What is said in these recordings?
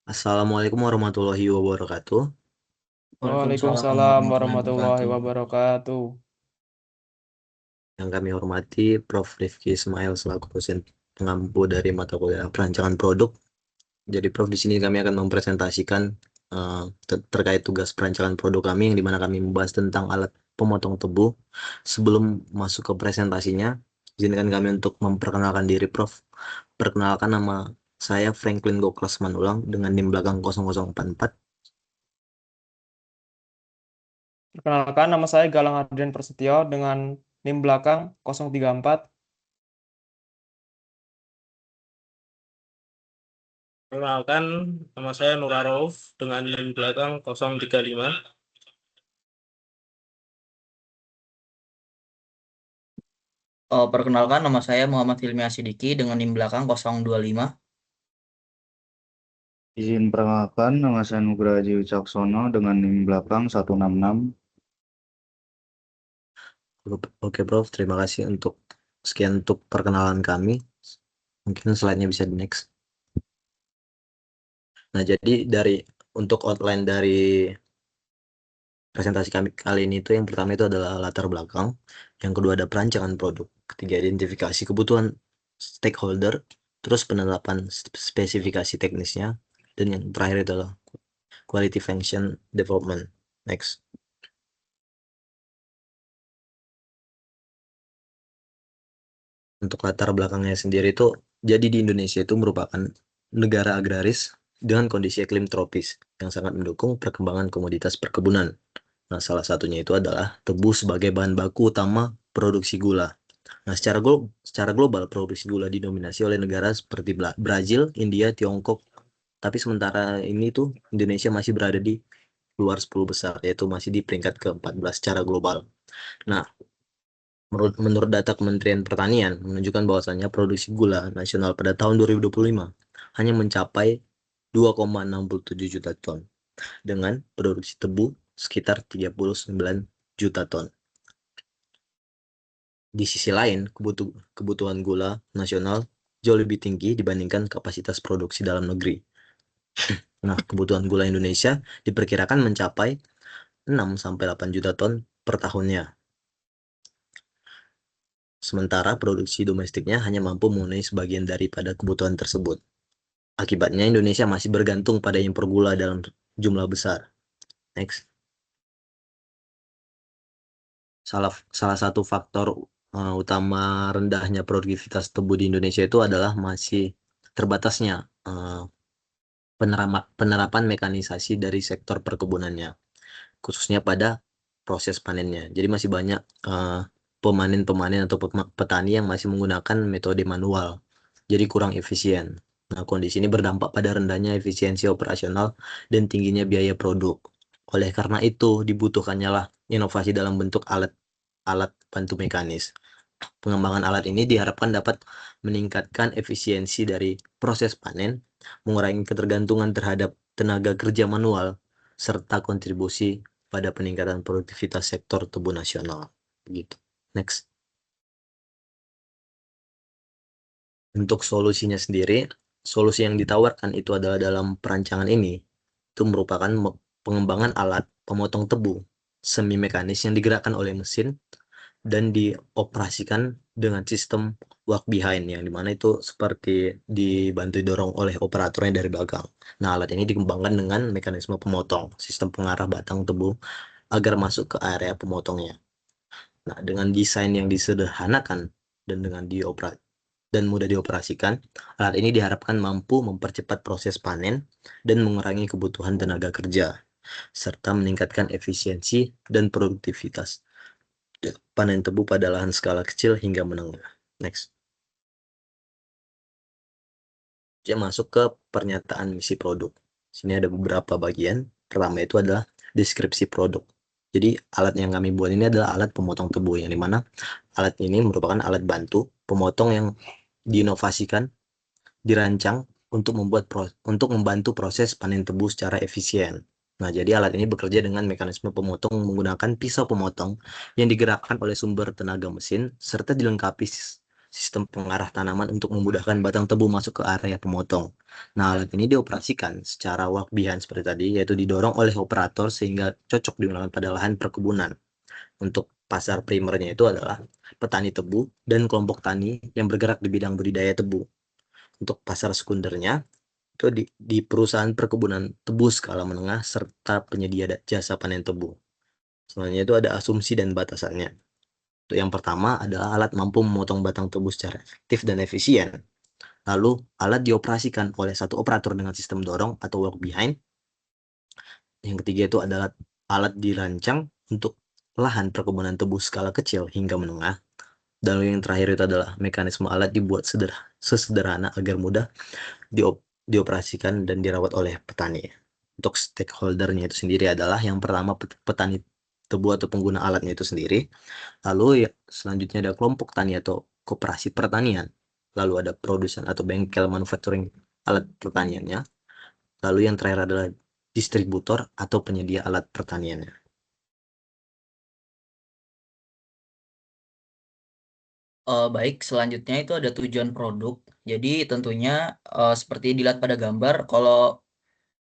Assalamualaikum warahmatullahi wabarakatuh. Waalaikumsalam Waalaikumsalam warahmatullahi warahmatullahi wabarakatuh. wabarakatuh. Yang kami hormati Prof. Rifki Ismail selaku dosen pengampu dari mata kuliah perancangan produk. Jadi Prof di sini kami akan mempresentasikan terkait tugas perancangan produk kami yang dimana kami membahas tentang alat pemotong tebu. Sebelum masuk ke presentasinya, izinkan kami untuk memperkenalkan diri Prof. Perkenalkan nama saya Franklin Goklas Manulang dengan NIM belakang 0044. Perkenalkan, nama saya Galang Ardian Prasetyo dengan NIM belakang 034. Perkenalkan, nama saya Nur Rauf dengan NIM belakang 035. Perkenalkan, nama saya Muhammad Hilmi Asidiki dengan NIM belakang 025. Izin perkenalkan, nama saya Nugraha Haji Wicaksono dengan NIM belakang 166. Oke Prof, terima kasih sekian untuk perkenalan kami. Mungkin slide-nya bisa di next. Nah, jadi untuk outline dari presentasi kami kali ini itu yang pertama itu adalah latar belakang, yang kedua ada perancangan produk, ketiga identifikasi kebutuhan stakeholder, terus penerapan spesifikasi teknisnya, dan yang terakhir itu adalah quality function development. Next. Untuk latar belakangnya sendiri itu, jadi di Indonesia itu merupakan negara agraris dengan kondisi iklim tropis yang sangat mendukung perkembangan komoditas perkebunan. Nah, salah satunya itu adalah tebu sebagai bahan baku utama produksi gula. Nah, secara global produksi gula didominasi oleh negara seperti Brazil, India, Tiongkok. Tapi sementara ini tuh Indonesia masih berada di luar 10 besar, yaitu masih di peringkat ke-14 secara global. Nah, menurut data Kementerian Pertanian menunjukkan bahwasannya produksi gula nasional pada tahun 2025 hanya mencapai 2,67 juta ton dengan produksi tebu sekitar 39 juta ton. Di sisi lain, kebutuhan gula nasional jauh lebih tinggi dibandingkan kapasitas produksi dalam negeri. Nah, kebutuhan gula Indonesia diperkirakan mencapai 6-8 juta ton per tahunnya. Sementara produksi domestiknya hanya mampu memenuhi sebagian daripada kebutuhan tersebut. Akibatnya Indonesia masih bergantung pada impor gula dalam jumlah besar. Next. Salah satu faktor utama rendahnya produktivitas tebu di Indonesia itu adalah masih terbatasnya penerapan mekanisasi dari sektor perkebunannya, khususnya pada proses panennya. Jadi masih banyak pemanen atau petani yang masih menggunakan metode manual, jadi kurang efisien. Nah, kondisi ini berdampak pada rendahnya efisiensi operasional dan tingginya biaya produk. Oleh karena itu, dibutuhkannya lah inovasi dalam bentuk alat bantu mekanis. Pengembangan alat ini diharapkan dapat meningkatkan efisiensi dari proses panen, mengurangi ketergantungan terhadap tenaga kerja manual, serta kontribusi pada peningkatan produktivitas sektor tebu nasional. Begitu. Next. Untuk solusinya sendiri, solusi yang ditawarkan itu adalah dalam perancangan ini, itu merupakan pengembangan alat pemotong tebu semi mekanis yang digerakkan oleh mesin dan dioperasikan dengan sistem walk behind, yang dimana itu seperti dibantu dorong oleh operatornya dari belakang. Nah, alat ini dikembangkan dengan mekanisme pemotong, sistem pengarah batang tebu agar masuk ke area pemotongnya. Nah, dengan desain yang disederhanakan dan mudah dioperasikan, alat ini diharapkan mampu mempercepat proses panen dan mengurangi kebutuhan tenaga kerja, serta meningkatkan efisiensi dan produktivitas panen tebu pada lahan skala kecil hingga menengah. Next. Dia masuk ke pernyataan misi produk. Sini ada beberapa bagian. Pertama itu adalah deskripsi produk. Jadi alat yang kami buat ini adalah alat pemotong tebu, yang dimana alat ini merupakan alat bantu pemotong yang diinovasikan, dirancang untuk membantu proses panen tebu secara efisien. Nah, jadi alat ini bekerja dengan mekanisme pemotong menggunakan pisau pemotong yang digerakkan oleh sumber tenaga mesin serta dilengkapi sistem pengarah tanaman untuk memudahkan batang tebu masuk ke area pemotong. Nah, alat ini dioperasikan secara walk behind seperti tadi, yaitu didorong oleh operator sehingga cocok digunakan pada lahan perkebunan. Untuk pasar primernya itu adalah petani tebu dan kelompok tani yang bergerak di bidang budidaya tebu. Untuk pasar sekundernya itu di perusahaan perkebunan tebu skala menengah serta penyedia jasa panen tebu. Selanjutnya itu ada asumsi dan batasannya. Untuk yang pertama adalah alat mampu memotong batang tebu secara efektif dan efisien. Lalu alat dioperasikan oleh satu operator dengan sistem dorong atau walk behind. Yang ketiga itu adalah alat dirancang untuk lahan perkebunan tebu skala kecil hingga menengah. Dan yang terakhir itu adalah mekanisme alat dibuat sesederhana agar mudah dioperasikan dan dirawat oleh petani. Untuk stakeholdernya itu sendiri adalah yang pertama petani tebu atau pengguna alatnya itu sendiri. Lalu selanjutnya ada kelompok tani atau koperasi pertanian. Lalu ada produsen atau bengkel manufacturing alat pertaniannya. Lalu yang terakhir adalah distributor atau penyedia alat pertaniannya. Baik, selanjutnya itu ada tujuan produk. Jadi tentunya seperti dilihat pada gambar, kalau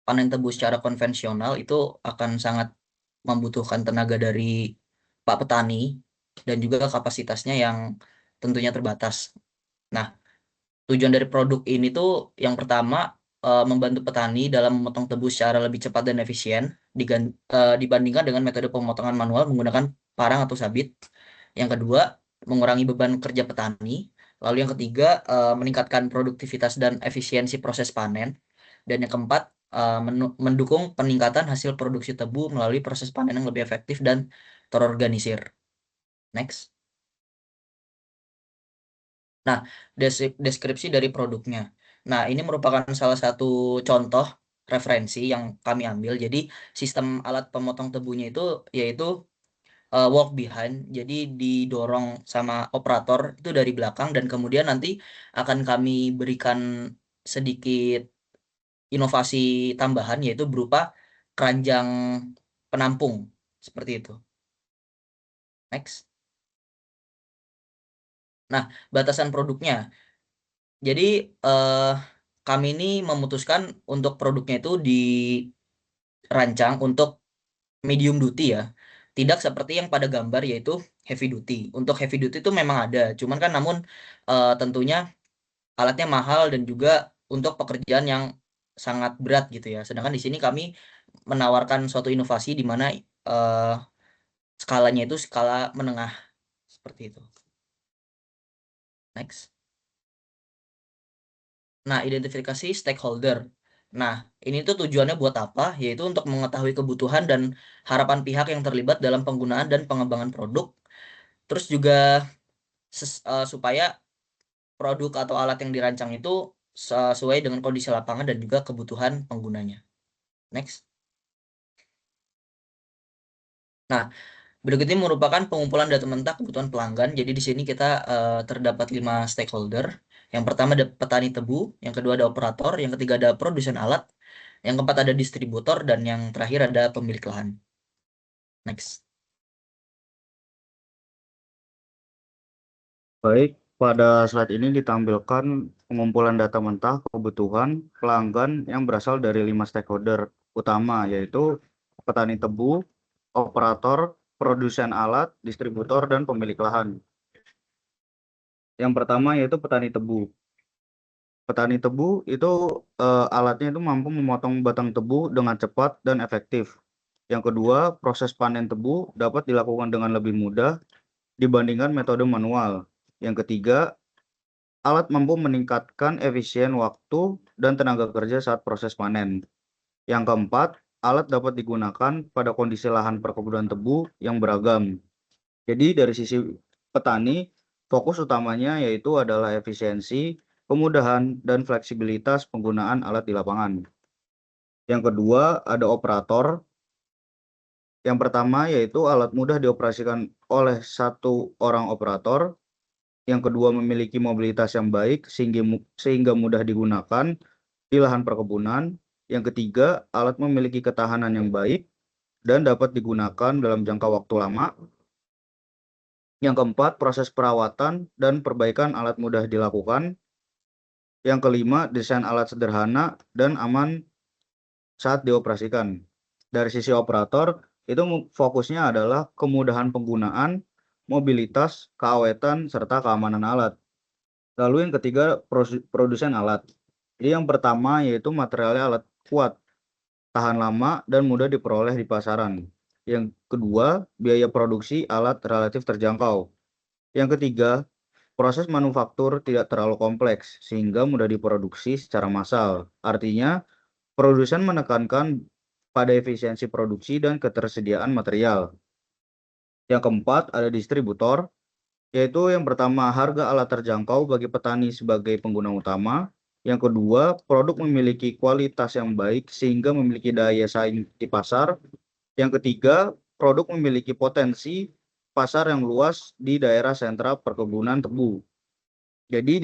panen tebu secara konvensional itu akan sangat membutuhkan tenaga dari Pak Petani dan juga kapasitasnya yang tentunya terbatas. Nah, tujuan dari produk ini tuh yang pertama membantu petani dalam memotong tebu secara lebih cepat dan efisien dibandingkan dengan metode pemotongan manual menggunakan parang atau sabit. Yang kedua, mengurangi beban kerja petani. Lalu yang ketiga, meningkatkan produktivitas dan efisiensi proses panen. Dan yang keempat, mendukung peningkatan hasil produksi tebu melalui proses panen yang lebih efektif dan terorganisir. Next. Nah, deskripsi dari produknya. Nah, ini merupakan salah satu contoh referensi yang kami ambil. Jadi, sistem alat pemotong tebunya itu yaitu walk behind. Jadi, didorong sama operator itu dari belakang dan kemudian nanti akan kami berikan sedikit inovasi tambahan yaitu berupa keranjang penampung seperti itu. Next. Nah, batasan produknya. Jadi kami ini memutuskan untuk produknya itu dirancang untuk medium duty ya. Tidak seperti yang pada gambar yaitu heavy duty. Untuk heavy duty itu memang ada, cuman kan namun tentunya alatnya mahal dan juga untuk pekerjaan yang sangat berat gitu ya. Sedangkan di sini kami menawarkan suatu inovasi di mana skalanya itu skala menengah seperti itu. Next. Nah, identifikasi stakeholder. Nah, ini tuh tujuannya buat apa? Yaitu untuk mengetahui kebutuhan dan harapan pihak yang terlibat dalam penggunaan dan pengembangan produk. Terus juga supaya produk atau alat yang dirancang itu sesuai dengan kondisi lapangan dan juga kebutuhan penggunanya. Next. Nah, berikut ini merupakan pengumpulan data mentah kebutuhan pelanggan. Jadi di sini kita terdapat 5 stakeholder. Yang pertama ada petani tebu, yang kedua ada operator, yang ketiga ada produsen alat, yang keempat ada distributor, dan yang terakhir ada pemilik lahan. Next. Baik, pada slide ini ditampilkan pengumpulan data mentah kebutuhan pelanggan yang berasal dari 5 stakeholder utama, yaitu petani tebu, operator, produsen alat, distributor, dan pemilik lahan. Yang pertama yaitu petani tebu. Petani tebu itu alatnya itu mampu memotong batang tebu dengan cepat dan efektif. Yang kedua, proses panen tebu dapat dilakukan dengan lebih mudah dibandingkan metode manual. Yang ketiga, alat mampu meningkatkan efisien waktu dan tenaga kerja saat proses panen. Yang keempat, alat dapat digunakan pada kondisi lahan perkebunan tebu yang beragam. Jadi dari sisi petani, fokus utamanya yaitu adalah efisiensi, kemudahan, dan fleksibilitas penggunaan alat di lapangan. Yang kedua, ada operator. Yang pertama yaitu alat mudah dioperasikan oleh satu orang operator. Yang kedua, memiliki mobilitas yang baik sehingga mudah digunakan di lahan perkebunan. Yang ketiga, alat memiliki ketahanan yang baik dan dapat digunakan dalam jangka waktu lama. Yang keempat, proses perawatan dan perbaikan alat mudah dilakukan. Yang kelima, desain alat sederhana dan aman saat dioperasikan. Dari sisi operator, itu fokusnya adalah kemudahan penggunaan, mobilitas, keawetan, serta keamanan alat. Lalu yang ketiga, produsen alat. Jadi yang pertama yaitu materialnya alat kuat, tahan lama, dan mudah diperoleh di pasaran. Yang kedua, biaya produksi alat relatif terjangkau. Yang ketiga, proses manufaktur tidak terlalu kompleks sehingga mudah diproduksi secara massal. Artinya, produsen menekankan pada efisiensi produksi dan ketersediaan material. Yang keempat, ada distributor, yaitu yang pertama, harga alat terjangkau bagi petani sebagai pengguna utama. Yang kedua, produk memiliki kualitas yang baik sehingga memiliki daya saing di pasar. Yang ketiga, produk memiliki potensi pasar yang luas di daerah sentra perkebunan tebu. Jadi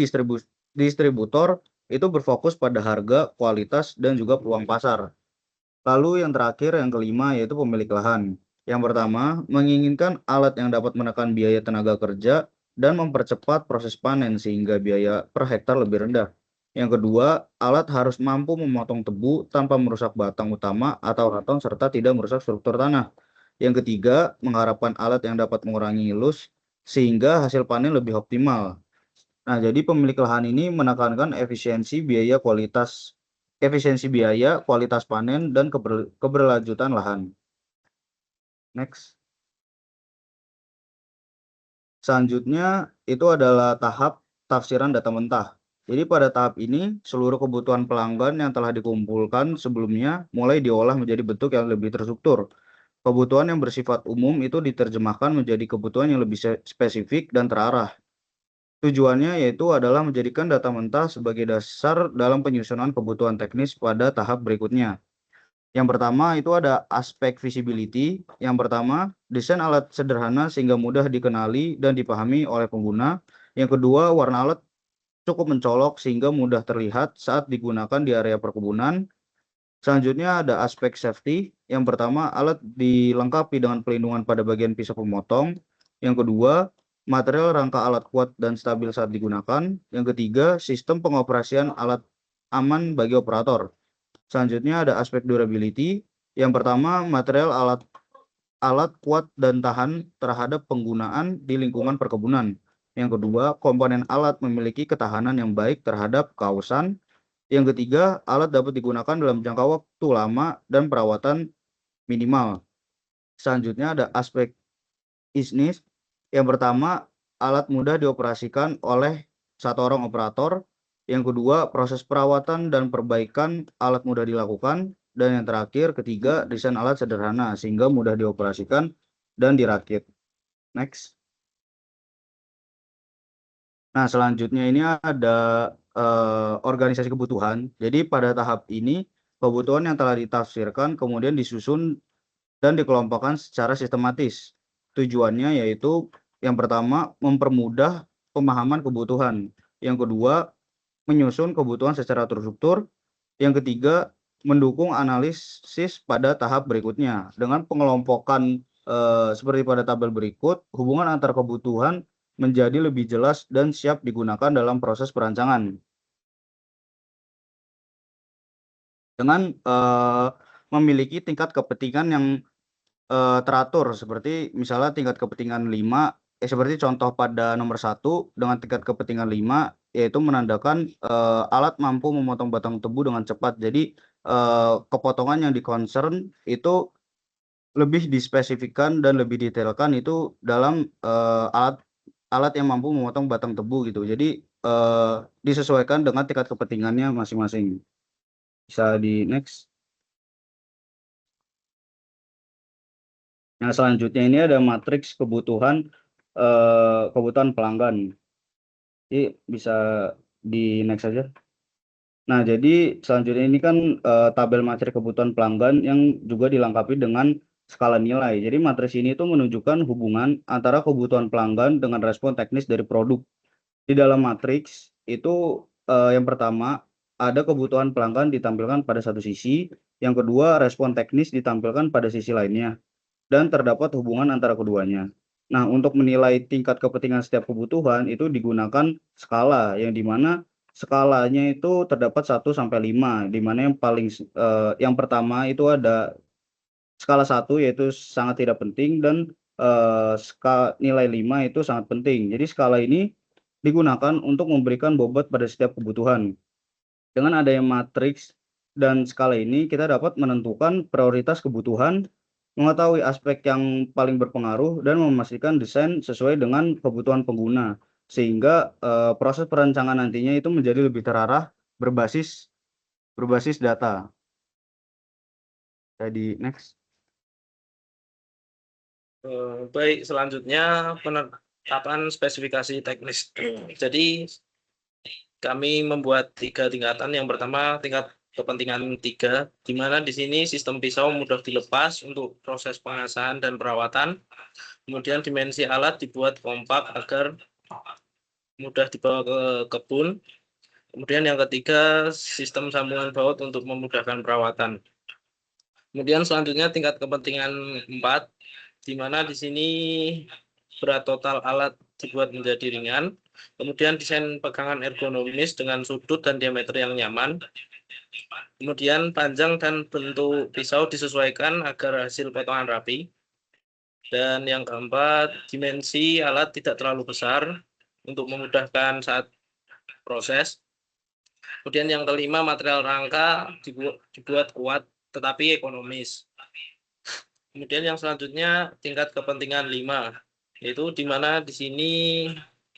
distributor itu berfokus pada harga, kualitas, dan juga peluang pasar. Lalu yang terakhir, yang kelima, yaitu pemilik lahan. Yang pertama, menginginkan alat yang dapat menekan biaya tenaga kerja dan mempercepat proses panen sehingga biaya per hektar lebih rendah. Yang kedua, alat harus mampu memotong tebu tanpa merusak batang utama atau raton serta tidak merusak struktur tanah. Yang ketiga, mengharapkan alat yang dapat mengurangi ilus sehingga hasil panen lebih optimal. Nah, jadi pemilik lahan ini menekankan efisiensi biaya, kualitas panen, dan keberlanjutan lahan. Next. Selanjutnya itu adalah tahap tafsiran data mentah. Jadi pada tahap ini seluruh kebutuhan pelanggan yang telah dikumpulkan sebelumnya mulai diolah menjadi bentuk yang lebih terstruktur. Kebutuhan yang bersifat umum itu diterjemahkan menjadi kebutuhan yang lebih spesifik dan terarah. Tujuannya yaitu adalah menjadikan data mentah sebagai dasar dalam penyusunan kebutuhan teknis pada tahap berikutnya. Yang pertama itu ada aspek visibility. Yang pertama, desain alat sederhana sehingga mudah dikenali dan dipahami oleh pengguna. Yang kedua, warna alat cukup mencolok sehingga mudah terlihat saat digunakan di area perkebunan. Selanjutnya ada aspek safety. Yang pertama, alat dilengkapi dengan pelindungan pada bagian pisau pemotong. Yang kedua, material rangka alat kuat dan stabil saat digunakan. Yang ketiga, sistem pengoperasian alat aman bagi operator. Selanjutnya ada aspek durability. Yang pertama, material alat kuat dan tahan terhadap penggunaan di lingkungan perkebunan. Yang kedua, komponen alat memiliki ketahanan yang baik terhadap keausan. Yang ketiga, alat dapat digunakan dalam jangka waktu lama dan perawatan minimal. Selanjutnya ada aspek easiness. Yang pertama, alat mudah dioperasikan oleh satu orang operator. Yang kedua, proses perawatan dan perbaikan alat mudah dilakukan. Dan yang terakhir, ketiga, desain alat sederhana sehingga mudah dioperasikan dan dirakit. Next. Nah, selanjutnya ini ada organisasi kebutuhan. Jadi pada tahap ini, kebutuhan yang telah ditafsirkan kemudian disusun dan dikelompokkan secara sistematis. Tujuannya yaitu yang pertama, mempermudah pemahaman kebutuhan. Yang kedua, menyusun kebutuhan secara terstruktur. Yang ketiga, mendukung analisis pada tahap berikutnya. Dengan pengelompokan seperti pada tabel berikut, hubungan antar kebutuhan menjadi lebih jelas dan siap digunakan dalam proses perancangan. Dengan memiliki tingkat kepentingan yang teratur, seperti misalnya tingkat kepentingan 5, seperti contoh pada nomor 1 dengan tingkat kepentingan 5, yaitu menandakan alat mampu memotong batang tebu dengan cepat. Jadi kepotongan yang di-concern itu lebih dispesifikkan dan lebih detailkan itu dalam alat yang mampu memotong batang tebu gitu. Jadi disesuaikan dengan tingkat kepentingannya masing-masing. Bisa di next. Nah, selanjutnya ini ada matriks kebutuhan pelanggan. Jadi bisa di next saja. Nah, jadi selanjutnya ini kan tabel matriks kebutuhan pelanggan yang juga dilengkapi dengan skala nilai. Jadi matriks ini itu menunjukkan hubungan antara kebutuhan pelanggan dengan respon teknis dari produk. Di dalam matriks itu yang pertama ada kebutuhan pelanggan ditampilkan pada satu sisi, yang kedua respon teknis ditampilkan pada sisi lainnya, dan terdapat hubungan antara keduanya. Nah, untuk menilai tingkat kepentingan setiap kebutuhan itu digunakan skala, yang dimana skalanya itu terdapat 1 sampai 5, di mana yang pertama itu ada skala 1 yaitu sangat tidak penting, dan nilai 5 itu sangat penting. Jadi skala ini digunakan untuk memberikan bobot pada setiap kebutuhan. Dengan adanya matriks dan skala ini, kita dapat menentukan prioritas kebutuhan, mengetahui aspek yang paling berpengaruh, dan memastikan desain sesuai dengan kebutuhan pengguna, sehingga proses perancangan nantinya itu menjadi lebih terarah, berbasis data. Jadi next. Baik, selanjutnya penetapan spesifikasi teknis. Jadi kami membuat 3 tingkatan. Yang pertama tingkat kepentingan 3, di mana di sini sistem pisau mudah dilepas untuk proses pengasahan dan perawatan. Kemudian dimensi alat dibuat kompak agar mudah dibawa ke kebun. Kemudian yang ketiga, sistem sambungan baut untuk memudahkan perawatan. Kemudian selanjutnya tingkat kepentingan 4, di mana di sini berat total alat dibuat menjadi ringan. Kemudian desain pegangan ergonomis dengan sudut dan diameter yang nyaman. Kemudian panjang dan bentuk pisau disesuaikan agar hasil potongan rapi. Dan yang keempat, dimensi alat tidak terlalu besar untuk memudahkan saat proses. Kemudian yang kelima, material rangka dibuat kuat tetapi ekonomis. Kemudian yang selanjutnya tingkat kepentingan 5, yaitu di mana di sini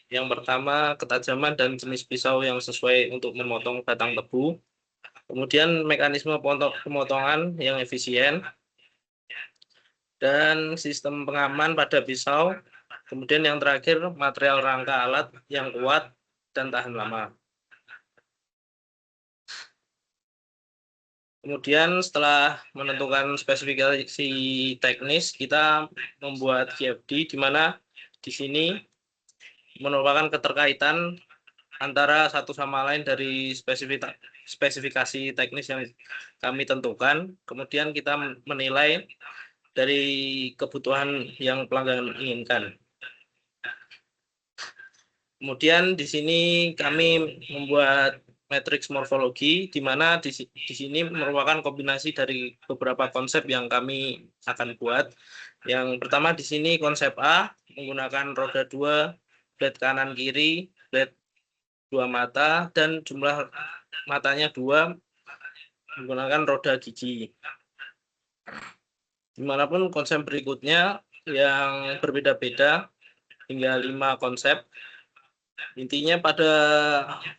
yang pertama ketajaman dan jenis pisau yang sesuai untuk memotong batang tebu. Kemudian mekanisme pemotongan yang efisien dan sistem pengaman pada pisau. Kemudian yang terakhir material rangka alat yang kuat dan tahan lama. Kemudian setelah menentukan spesifikasi teknis, kita membuat CFD, di mana di sini merupakan keterkaitan antara satu sama lain dari spesifikasi teknis yang kami tentukan. Kemudian kita menilai dari kebutuhan yang pelanggan inginkan. Kemudian di sini kami membuat matriks morfologi, di mana di sini merupakan kombinasi dari beberapa konsep yang kami akan buat. Yang pertama di sini konsep A, menggunakan roda 2, blade kanan kiri, blade 2 mata, dan jumlah matanya 2, menggunakan roda gigi. Dimanapun konsep berikutnya yang berbeda-beda, hingga 5 konsep. Intinya pada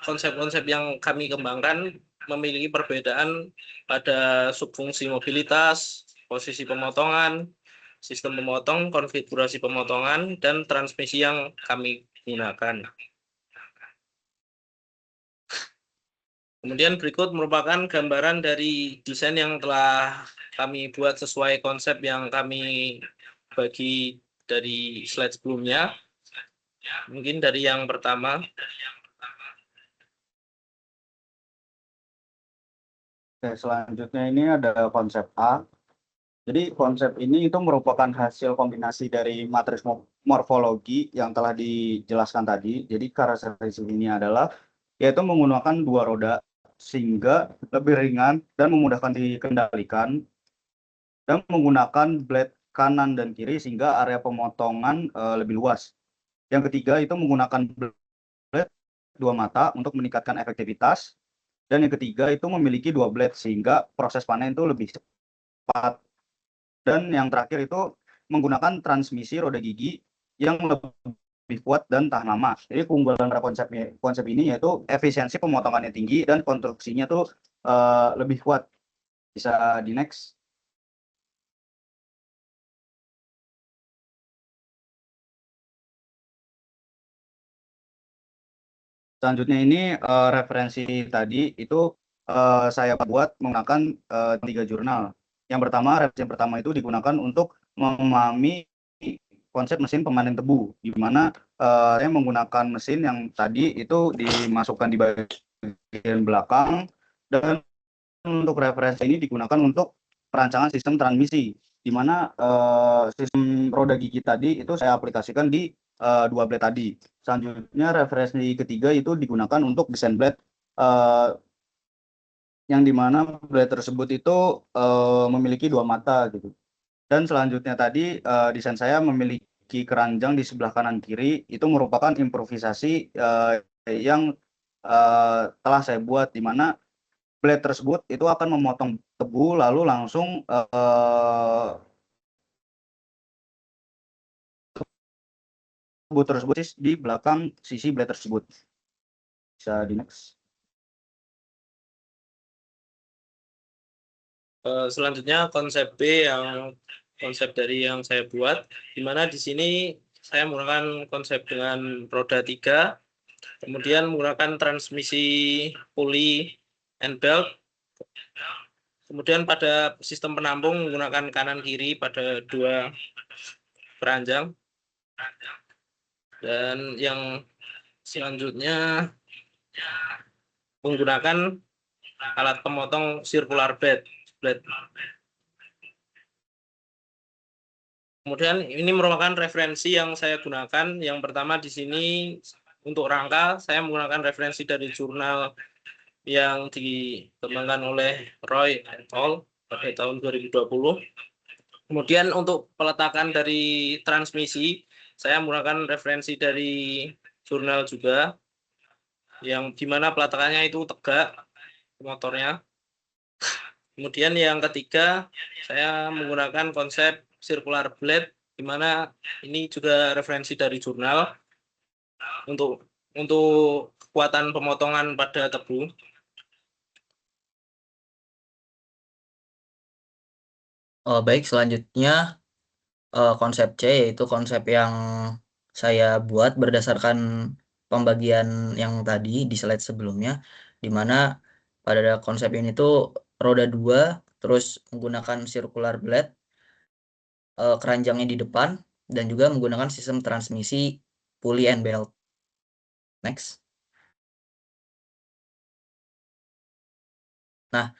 konsep-konsep yang kami kembangkan memiliki perbedaan pada subfungsi mobilitas, posisi pemotongan, sistem pemotong, konfigurasi pemotongan, dan transmisi yang kami gunakan. Kemudian berikut merupakan gambaran dari desain yang telah kami buat sesuai konsep yang kami bagi dari slide sebelumnya. Mungkin dari yang pertama. Oke, selanjutnya ini ada konsep A. Jadi konsep ini itu merupakan hasil kombinasi dari matriks morfologi yang telah dijelaskan tadi. Jadi karakteristik ini adalah yaitu menggunakan 2 roda sehingga lebih ringan dan memudahkan dikendalikan, dan menggunakan blade kanan dan kiri sehingga area pemotongan lebih luas. Yang ketiga itu menggunakan blade 2 mata untuk meningkatkan efektivitas, dan yang ketiga itu memiliki 2 blade sehingga proses panen itu lebih cepat. Dan yang terakhir itu menggunakan transmisi roda gigi yang lebih kuat dan tahan lama. Jadi keunggulan dari konsep ini yaitu efisiensi pemotongannya tinggi dan konstruksinya tuh lebih kuat. Bisa di next. Selanjutnya ini referensi tadi itu saya buat menggunakan 3 jurnal. Referensi yang pertama itu digunakan untuk memahami konsep mesin pemanen tebu, di mana saya menggunakan mesin yang tadi itu dimasukkan di bagian belakang, dan untuk referensi ini digunakan untuk perancangan sistem transmisi. di mana sistem roda gigi tadi itu saya aplikasikan di dua blade tadi. Selanjutnya referensi ketiga itu digunakan untuk desain blade yang dimana blade tersebut itu memiliki dua mata gitu. Dan selanjutnya tadi desain saya memiliki keranjang di sebelah kanan kiri, itu merupakan improvisasi yang telah saya buat, di mana blade tersebut itu akan memotong tebu lalu langsung tebu tersebut di belakang sisi blade tersebut. Bisa di next. Selanjutnya konsep B yang konsep dari yang saya buat, di mana di sini saya menggunakan konsep dengan roda 3, kemudian menggunakan transmisi pulley and belt, kemudian pada sistem penampung menggunakan kanan kiri pada dua keranjang, dan yang selanjutnya menggunakan alat pemotong circular blade. Kemudian ini merupakan referensi yang saya gunakan. Yang pertama di sini untuk rangka saya menggunakan referensi dari jurnal yang dikembangkan oleh Roy et al. Pada tahun 2020. Kemudian untuk peletakan dari transmisi saya menggunakan referensi dari jurnal juga, yang dimana peletakannya itu tegak motornya. Kemudian yang ketiga saya menggunakan konsep circular blade, di mana ini juga referensi dari jurnal untuk kekuatan pemotongan pada tebu. Baik, selanjutnya konsep C, yaitu konsep yang saya buat berdasarkan pembagian yang tadi di slide sebelumnya, di mana pada konsep ini tuh roda 2 terus menggunakan circular blade, keranjangnya di depan, dan juga menggunakan sistem transmisi pulley and belt. Next. Nah,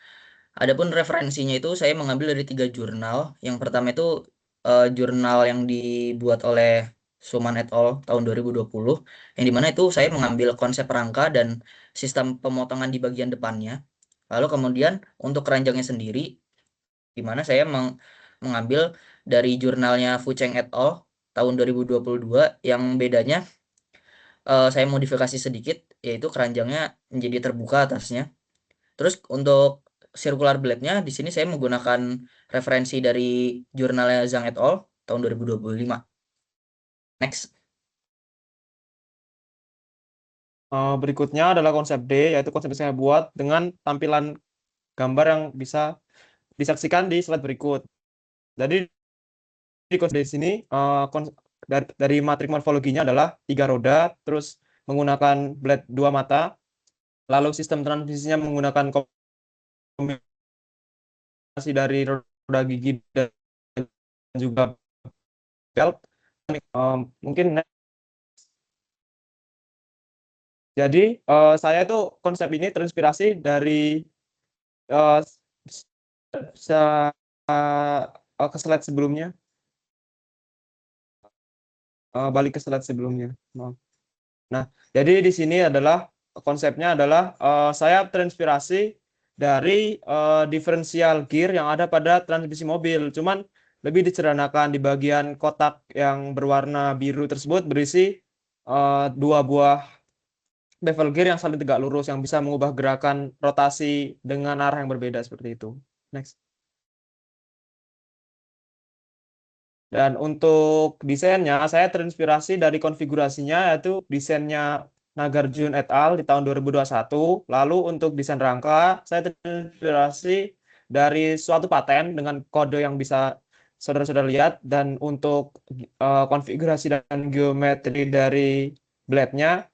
adapun referensinya itu saya mengambil dari 3 jurnal. Yang pertama itu jurnal yang dibuat oleh Suman et al. Tahun 2020, yang dimana itu saya mengambil konsep rangka dan sistem pemotongan di bagian depannya. Lalu kemudian untuk keranjangnya sendiri, dimana saya mengambil dari jurnalnya Fucheng et al. Tahun 2022, yang bedanya saya modifikasi sedikit, yaitu keranjangnya menjadi terbuka atasnya. Terus untuk circular blade-nya di sini saya menggunakan referensi dari jurnalnya Zhang et al. Tahun 2025. Next. Berikutnya adalah konsep D, yaitu konsep yang saya buat dengan tampilan gambar yang bisa disaksikan di slide berikut. Jadi di konsep di sini dari matrik morfologinya adalah 3 roda, terus menggunakan blade 2 mata, lalu sistem transmisinya menggunakan kombinasi dari roda gigi dan juga belt. Mungkin jadi saya itu konsep ini terinspirasi dari ke slide sebelumnya. Balik ke slide sebelumnya. Nah, jadi di sini adalah konsepnya adalah saya terinspirasi dari diferensial gear yang ada pada transmisi mobil. Cuman lebih disederhanakan, di bagian kotak yang berwarna biru tersebut berisi 2 buah bevel gear yang saling tegak lurus, yang bisa mengubah gerakan rotasi dengan arah yang berbeda seperti itu. Next. Dan untuk desainnya, saya terinspirasi dari konfigurasinya, yaitu desainnya Nagarjun et al. Di tahun 2021. Lalu untuk desain rangka, saya terinspirasi dari suatu paten dengan kode yang bisa saudara-saudara lihat. Dan untuk konfigurasi dan geometri dari blade-nya,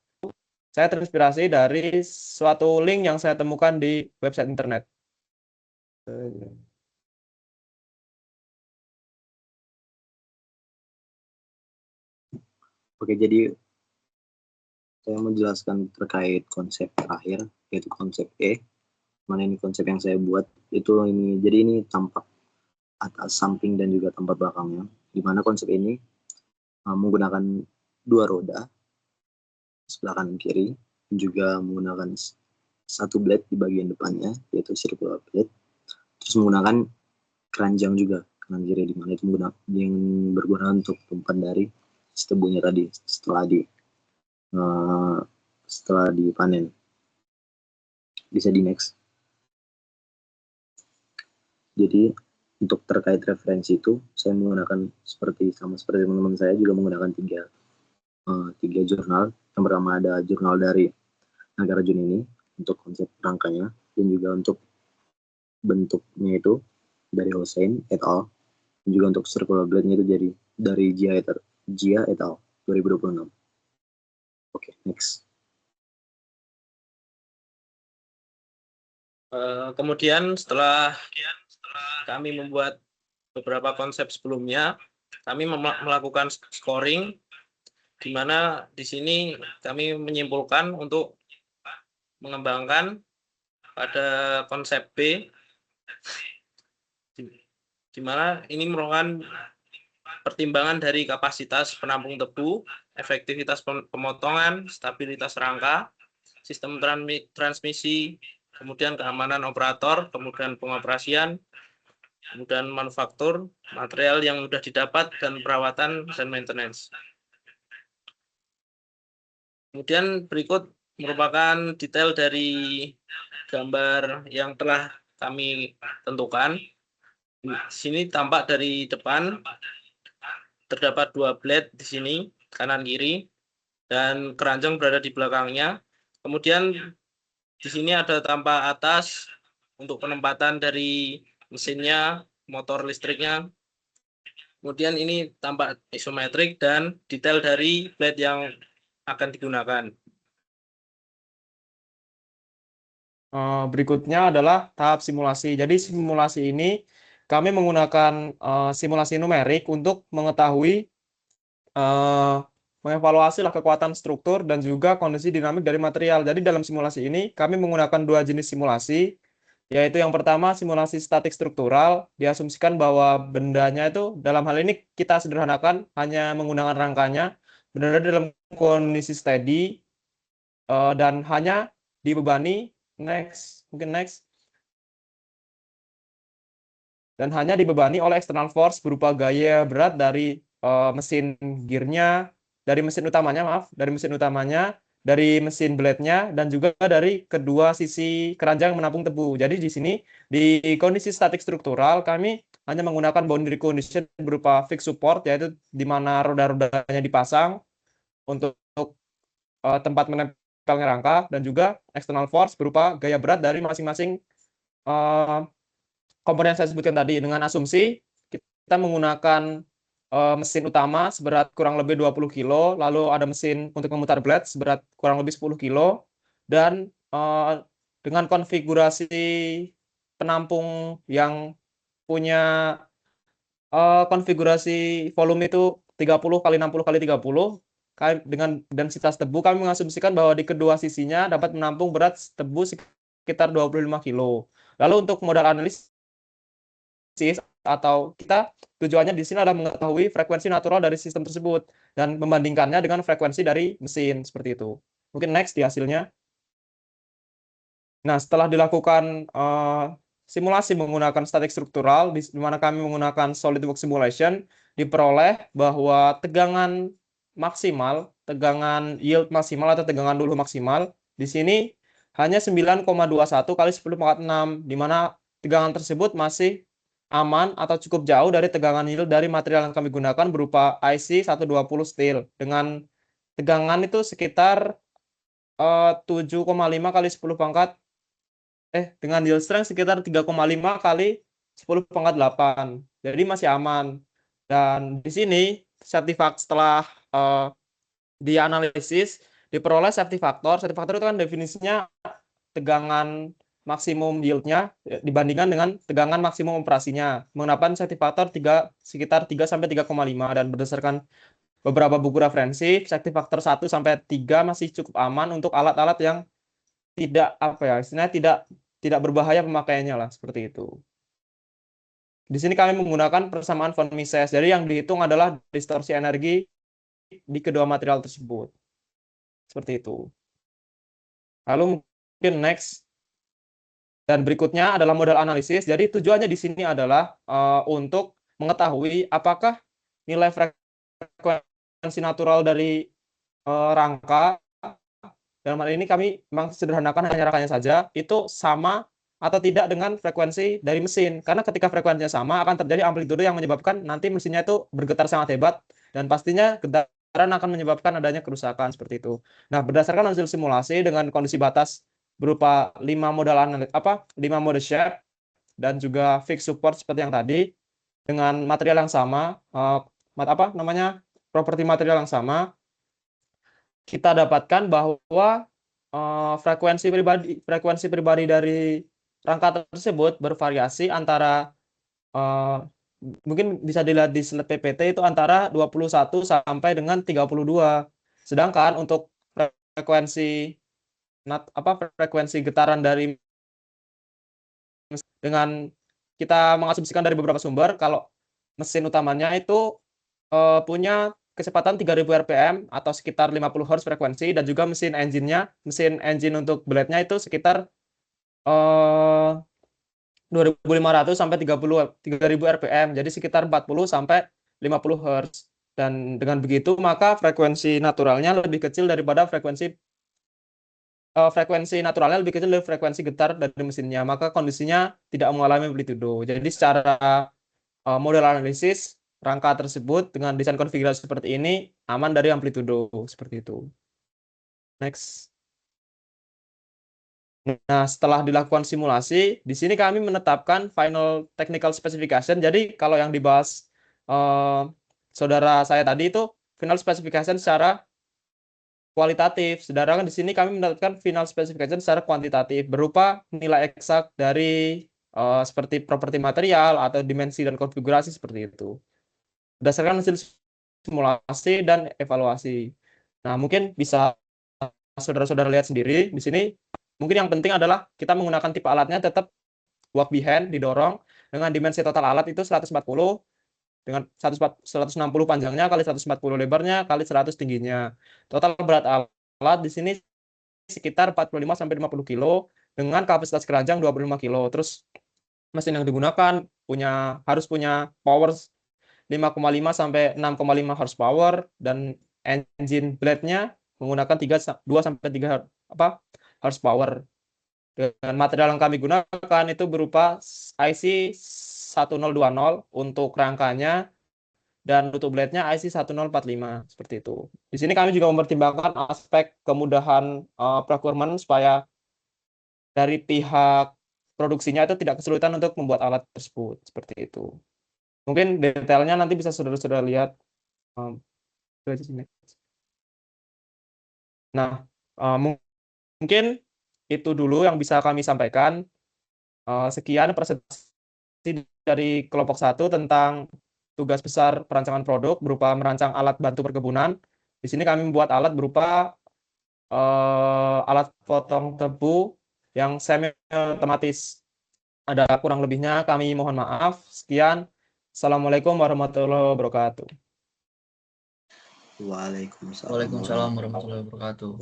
saya terinspirasi dari suatu link yang saya temukan di website internet. Oke, jadi saya menjelaskan terkait konsep terakhir, yaitu konsep E. Mana ini konsep yang saya buat itu ini. Jadi ini tampak atas, samping, dan juga tempat belakangnya, di mana konsep ini menggunakan 2 roda sebelah kanan kiri, juga menggunakan satu blade di bagian depannya, yaitu circular blade, terus menggunakan keranjang juga kanan kiri, di mana itu yang berguna untuk umpan dari tebunya tadi setelah dipanen. Bisa di next. Jadi untuk terkait referensi itu, saya menggunakan seperti teman-teman saya juga menggunakan tiga jurnal. Yang pertama ada jurnal dari Nagarjun ini untuk konsep rangkanya, dan juga untuk bentuknya itu dari Hossein et al. Dan juga untuk circular blade-nya itu dari Jia et al. 2026. Oke, next. Kemudian setelah kami membuat beberapa konsep sebelumnya, kami melakukan scoring, di mana di sini kami menyimpulkan untuk mengembangkan pada konsep B, di mana ini merupakan pertimbangan dari kapasitas penampung tebu, efektivitas pemotongan, stabilitas rangka, sistem transmisi, kemudian keamanan operator, kemudian pengoperasian, kemudian manufaktur, material yang mudah didapat, dan perawatan dan maintenance. Kemudian berikut merupakan detail dari gambar yang telah kami tentukan. Di sini tampak dari depan terdapat 2 blade di sini, kanan kiri, dan keranjang berada di belakangnya. Kemudian di sini ada tampak atas untuk penempatan dari mesinnya, motor listriknya. Kemudian ini tampak isometrik dan detail dari blade yang akan digunakan. Berikutnya adalah tahap simulasi. Jadi simulasi ini kami menggunakan simulasi numerik untuk mengetahui mengevaluasi kekuatan struktur dan juga kondisi dinamik dari material. Jadi dalam simulasi ini kami menggunakan 2 jenis simulasi, yaitu yang pertama simulasi statik struktural. Diasumsikan bahwa bendanya itu dalam hal ini kita sederhanakan hanya menggunakan rangkanya berada dalam kondisi steady dan hanya dibebani dan hanya dibebani oleh external force berupa gaya berat dari mesin gearnya, dari mesin utamanya, dari mesin blade-nya, dan juga dari kedua sisi keranjang menampung tebu. Jadi di sini di kondisi statik struktural kami hanya menggunakan boundary condition berupa fixed support, yaitu di mana roda-rodanya dipasang untuk tempat menempelnya rangka, dan juga external force berupa gaya berat dari masing-masing komponen yang saya sebutkan tadi, dengan asumsi kita menggunakan mesin utama seberat kurang lebih 20 kilo, lalu ada mesin untuk memutar blade seberat kurang lebih 10 kilo, dan dengan konfigurasi penampung yang punya konfigurasi volume itu 30 kali 60 kali 30, dengan densitas tebu kami mengasumsikan bahwa di kedua sisinya dapat menampung berat tebu sekitar 25 kilo. Lalu untuk modal analisis atau kita tujuannya di sini adalah mengetahui frekuensi natural dari sistem tersebut dan membandingkannya dengan frekuensi dari mesin, seperti itu. Mungkin next di hasilnya. Nah, setelah dilakukan simulasi menggunakan statik struktural, di mana kami menggunakan SolidWorks simulation, diperoleh bahwa tegangan maksimal, tegangan yield maksimal atau tegangan dulu maksimal di sini hanya 9,21 kali 10⁻⁶, di mana tegangan tersebut masih aman atau cukup jauh dari tegangan yield dari material yang kami gunakan berupa IC 120 steel dengan tegangan itu sekitar 7,5 kali 10⁻, dengan yield strength sekitar 3,5 kali 10⁸. Jadi masih aman. Dan di sini safety factor setelah dianalisis diperoleh safety factor. Safety factor itu kan definisinya tegangan maksimum yield-nya dibandingkan dengan tegangan maksimum operasinya. Menggunakan safety factor sekitar 3 sampai 3,5, dan berdasarkan beberapa buku referensi, safety factor 1 sampai 3 masih cukup aman untuk alat-alat yang tidak istilahnya tidak berbahaya pemakaiannya lah, seperti itu. di sini kami menggunakan persamaan von Mises. Jadi yang dihitung adalah distorsi energi di kedua material tersebut. Seperti itu. Lalu mungkin next. Dan berikutnya adalah modal analisis. Jadi tujuannya di sini adalah untuk mengetahui apakah nilai frekuensi natural dari rangka, dalam hal ini kami memang sederhanakan hanya rangkanya saja, itu sama atau tidak dengan frekuensi dari mesin. Karena ketika frekuensinya sama akan terjadi amplitude yang menyebabkan nanti mesinnya itu bergetar sangat hebat dan pastinya getaran akan menyebabkan adanya kerusakan seperti itu. Nah, berdasarkan hasil simulasi dengan kondisi batas berupa 5 mode shape dan juga fixed support seperti yang tadi dengan material yang sama, properti material yang sama, kita dapatkan bahwa frekuensi pribadi dari rangka tersebut bervariasi antara mungkin bisa dilihat di slide PPT itu antara 21 sampai dengan 32. Sedangkan untuk frekuensi getaran dari dengan kita mengasumsikan dari beberapa sumber kalau mesin utamanya itu punya kecepatan 3000 rpm atau sekitar 50 Hz frekuensi dan juga mesin engine untuk blade-nya itu sekitar 2500 sampai 3000 rpm. Jadi sekitar 40 sampai 50 Hz. Dan dengan begitu maka frekuensi naturalnya lebih kecil daripada frekuensi naturalnya lebih kecil dari frekuensi getar dari mesinnya, maka kondisinya tidak mengalami amplitudo. Jadi secara model analisis rangka tersebut dengan desain konfigurasi seperti ini aman dari amplitudo seperti itu. Next. Nah, setelah dilakukan simulasi, di sini kami menetapkan final technical specification. Jadi kalau yang dibahas saudara saya tadi itu final specification secara kualitatif. Sedangkan di sini kami menetapkan final specification secara kuantitatif berupa nilai eksak dari seperti properti material atau dimensi dan konfigurasi seperti itu. Berdasarkan hasil simulasi dan evaluasi. Nah, mungkin bisa saudara-saudara lihat sendiri di sini. Mungkin yang penting adalah kita menggunakan tipe alatnya tetap walk behind didorong dengan dimensi total alat itu 140 dengan 160 panjangnya kali 140 lebarnya kali 100 tingginya. Total berat alat di sini sekitar 45 sampai 50 kilo dengan kapasitas keranjang 25 kilo. Terus mesin yang digunakan harus punya power 5,5 sampai 6,5 horsepower dan engine blade-nya menggunakan 2 sampai 3 horsepower. Dan material yang kami gunakan itu berupa IC 1020 untuk rangkanya dan untuk blade-nya IC 1045 seperti itu. Di sini kami juga mempertimbangkan aspek kemudahan procurement supaya dari pihak produksinya itu tidak kesulitan untuk membuat alat tersebut seperti itu. Mungkin detailnya nanti bisa saudara-saudara lihat. Nah, mungkin itu dulu yang bisa kami sampaikan. Sekian presentasi dari kelompok 1 tentang tugas besar perancangan produk berupa merancang alat bantu perkebunan. Di sini kami membuat alat berupa alat potong tebu yang semi otomatis. Ada kurang lebihnya kami mohon maaf. Sekian. Assalamualaikum warahmatullahi wabarakatuh. Waalaikumsalam warahmatullahi wabarakatuh.